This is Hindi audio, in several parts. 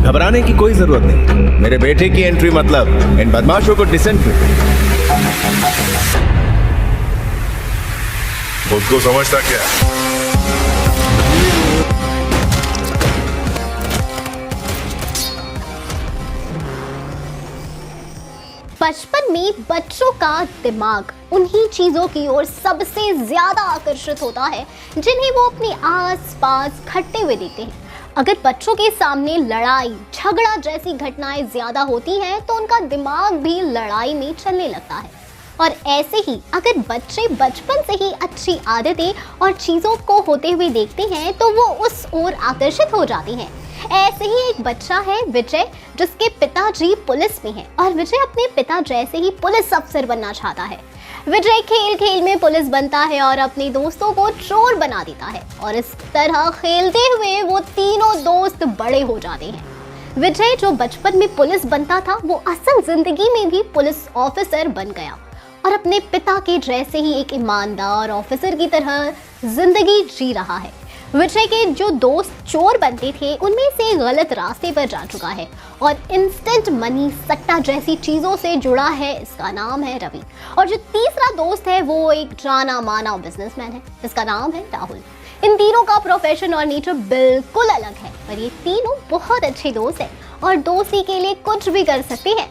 घबराने की कोई जरूरत नहीं। मेरे बेटे की एंट्री मतलब इन बदमाशों को डिसेंट्री। खुद को समझता क्या है? बचपन में बच्चों का दिमाग उन्हीं चीजों की ओर सबसे ज्यादा आकर्षित होता है जिन्हें वो अपने आस-पास घटते हुए देखते हैं। अगर बच्चों के सामने लड़ाई झगड़ा जैसी घटनाएं ज्यादा होती हैं तो उनका दिमाग भी लड़ाई में चलने लगता है। और ऐसे ही अगर बच्चे बचपन से ही अच्छी आदतें और चीजों को होते हुए देखते हैं तो वो उस ओर आकर्षित हो जाते हैं। ऐसे ही एक बच्चा है विजय, जिसके पिताजी पुलिस में हैं और विजय अपने पिता जैसे ही पुलिस अफसर बनना चाहता है। विजय खेल खेल में पुलिस बनता है और अपने दोस्तों को चोर बना देता है और इस तरह खेलते हुए वो तीनों दोस्त बड़े हो जाते हैं। विजय जो बचपन में पुलिस बनता था वो असल जिंदगी में भी पुलिस ऑफिसर बन गया और अपने पिता के जैसे ही एक ईमानदार ऑफिसर की तरह जिंदगी जी रहा है। विजय के जो दोस्त चोर बनते थे उनमें से गलत रास्ते पर जा चुका है और इंस्टेंट मनी सट्टा जैसी चीजों से जुड़ा है। इसका नाम है रवि। और जो तीसरा दोस्त है वो एक जाना माना बिजनेसमैन है, इसका नाम है राहुल। इन तीनों का प्रोफेशन और नेचर बिल्कुल अलग है, पर ये तीनों बहुत अच्छे दोस्त हैं और दोस्ती के लिए कुछ भी कर सकते हैं।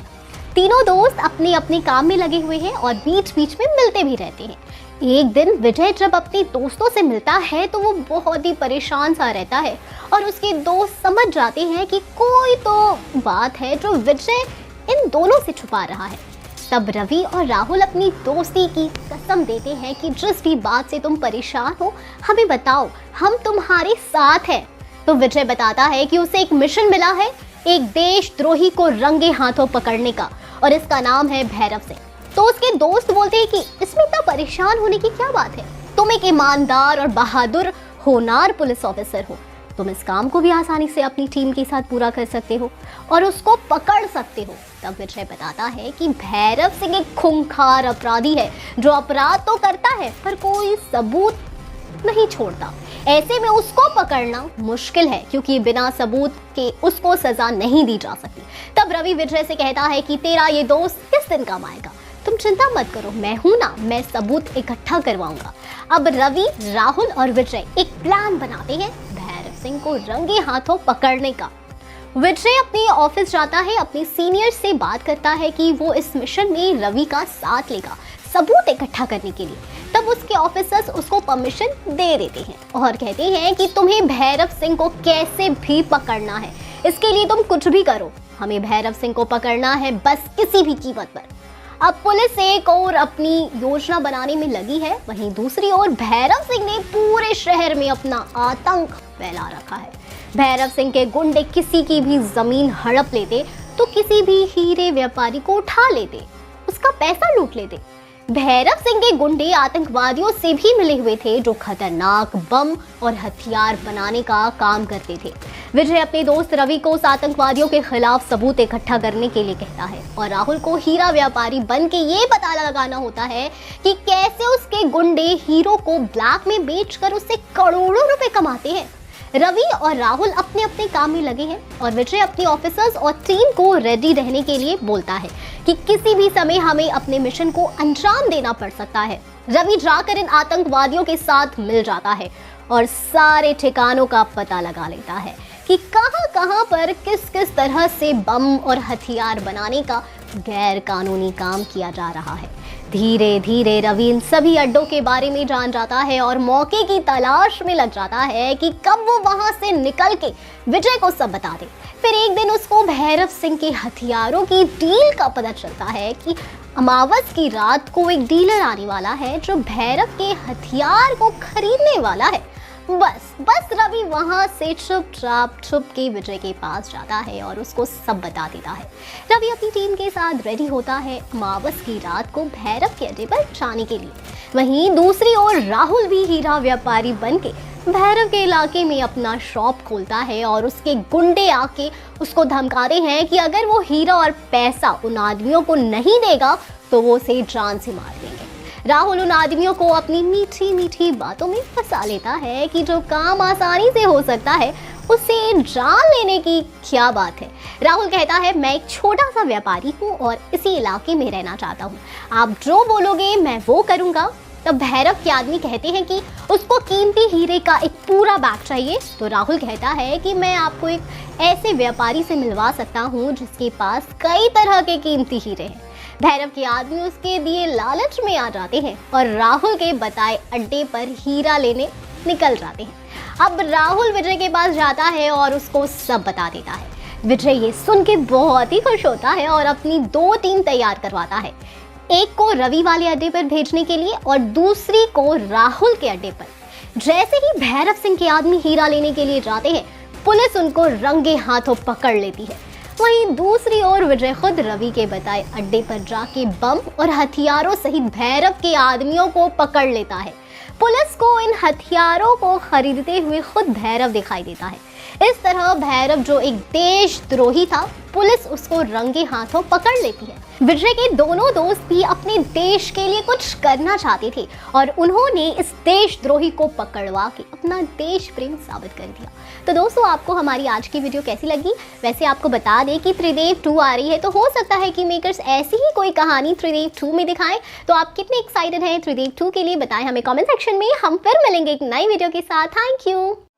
तीनों दोस्त अपने अपने काम में लगे हुए हैं और बीच बीच में मिलते भी रहते हैं। एक दिन विजय जब अपने दोस्तों से मिलता है तो वो बहुत ही परेशान सा रहता है और उसके दोस्त समझ जाते हैं कि कोई तो बात है जो विजय इन दोनों से छुपा रहा है। तब रवि और राहुल अपनी दोस्ती की कसम देते हैं कि जिस भी बात से तुम परेशान हो हमें बताओ, हम तुम्हारे साथ हैं। तो विजय बताता है कि उसे एक मिशन मिला है एक देशद्रोही को रंगे हाथों पकड़ने का और इसका नाम है भैरव सिंह। तो उसके दोस्त बोलते हैं कि इसमें इतना परेशान होने की क्या बात है, तुम एक ईमानदार और बहादुर होनार पुलिस ऑफिसर हो, तुम इस काम को भी आसानी से अपनी टीम के साथ पूरा कर सकते हो और उसको पकड़ सकते हो। तब विजय बताता है कि भैरव सिंह एक खूंखार अपराधी है जो अपराध तो करता है पर कोई सबूत नहीं छोड़ता। ऐसे में उसको पकड़ना मुश्किल है क्योंकि बिना सबूत के उसको सजा नहीं दी जा सकती। तब रवि विजय से कहता है कि तेरा ये दोस्त किस दिन काम आएगा, तुम चिंता मत करो, मैं हूं ना, मैं सबूत इकट्ठा करवाऊंगा। अब रवि, राहुल और विजय एक प्लान बनाते हैं भैरव सिंह को रंगे हाथों पकड़ने का। विजय अपने ऑफिस जाता है, अपने सीनियर से बात करता है कि वो इस मिशन में रवि का साथ लेगा सबूत इकट्ठा करने के लिए। तब उसके ऑफिसर्स उसको परमिशन दे देते हैं और कहते हैं कि तुम्हें भैरव सिंह को कैसे भी पकड़ना है, इसके लिए तुम कुछ भी करो, हमें भैरव सिंह को पकड़ना है बस किसी भी कीमत पर। अब पुलिस एक और अपनी योजना बनाने में लगी है, वहीं दूसरी ओर भैरव सिंह ने पूरे शहर में अपना आतंक फैला रखा है। भैरव सिंह के गुंडे किसी की भी जमीन हड़प लेते तो किसी भी हीरे व्यापारी को उठा लेते, उसका पैसा लूट लेते। भैरव सिंह के गुंडे आतंकवादियों से भी मिले हुए थे जो खतरनाक बम और हथियार बनाने का काम करते थे। विजय अपने दोस्त रवि को उस आतंकवादियों के खिलाफ सबूत इकट्ठा करने के लिए कहता है और राहुल को हीरा व्यापारी बन के ये पता लगाना होता है कि कैसे उसके गुंडे हीरो को ब्लैक में बेचकर उससे करोड़ों रुपए कमाते हैं। रवि और राहुल अपने अपने काम में लगे हैं और विजय अपने ऑफिसर्स और टीम को रेडी रहने के लिए बोलता है कि किसी भी समय हमें अपने मिशन को अंजाम देना पड़ सकता है। रवि जाकर इन आतंकवादियों के साथ मिल जाता है और सारे ठिकानों का पता लगा लेता है कि कहां पर किस किस तरह से बम और हथियार बनाने का गैर कानूनी काम किया जा रहा है। धीरे धीरे रवि इन सभी अड्डों के बारे में जान जाता है और मौके की तलाश में लग जाता है कि कब वो वहां से निकल के विजय को सब बता दे। फिर एक दिन उसको भैरव सिंह के हथियारों की डील का पता चलता है कि अमावस की रात को एक डीलर आने वाला है जो भैरव के हथियार को खरीदने वाला है। बस रवि वहां से चुपचाप छुप के विजय के पास जाता है और उसको सब बता देता है। रवि अपनी टीम के साथ रेडी होता है अमावस की रात को भैरव के अड्डे पर जाने के लिए। वहीं दूसरी ओर राहुल भी हीरा व्यापारी बनके भैरव के इलाके में अपना शॉप खोलता है और उसके गुंडे आके उसको धमकाते हैं कि अगर वो हीरा और पैसा उन आदमियों को नहीं देगा तो वो उसे जान से मार देंगे। राहुल उन आदमियों को अपनी मीठी मीठी बातों में फंसा लेता है कि जो काम आसानी से हो सकता है उसे जान लेने की क्या बात है। राहुल कहता है, मैं एक छोटा सा व्यापारी हूँ और इसी इलाके में रहना चाहता हूँ, आप जो बोलोगे मैं वो करूँगा। तब भैरव के आदमी कहते हैं कि उसको कीमती हीरे का एक पूरा बैग चाहिए। तो राहुल कहता है कि मैं आपको एक ऐसे व्यापारी से मिलवा सकता हूँ जिसके पास कई तरह के कीमती हीरे हैं। भैरव के आदमी उसके दिए लालच में आ जाते हैं और राहुल के बताए अड्डे पर हीरा लेने निकल जाते हैं। अब राहुल विजय के पास जाता है और उसको सब बता देता है। विजय ये सुन के बहुत ही खुश होता है और अपनी 2 टीम तैयार करवाता है, एक को रवि वाले अड्डे पर भेजने के लिए और दूसरी को राहुल के अड्डे पर। जैसे ही भैरव सिंह के आदमी हीरा लेने के लिए जाते हैं, पुलिस उनको रंगे हाथों पकड़ लेती है। वहीं दूसरी ओर विजय खुद रवि के बताए अड्डे पर जाके बम और हथियारों सहित भैरव के आदमियों को पकड़ लेता है। पुलिस को इन हथियारों को खरीदते हुए खुद भैरव दिखाई देता है। इस तरह भैरव, जो एक देशद्रोही था, पुलिस उसको रंगे हाथों पकड़ लेती है। विजय के दोनों दोस्त भी अपने देश के लिए कुछ करना चाहते थे और उन्होंने इस देशद्रोही को पकड़वा के अपना देश प्रेम साबित कर दिया। तो दोस्तों, आपको हमारी आज की वीडियो कैसी लगी? वैसे आपको बता दें कि त्रिदेव 2 आ रही है, तो हो सकता है कि मेकर्स ऐसी ही कोई कहानी त्रिदेव 2 में दिखाएं। तो आप कितने एक्साइटेड हैं त्रिदेव 2 के लिए, बताएं हमें कमेंट सेक्शन में। हम फिर मिलेंगे एक नई वीडियो के साथ। Thank you.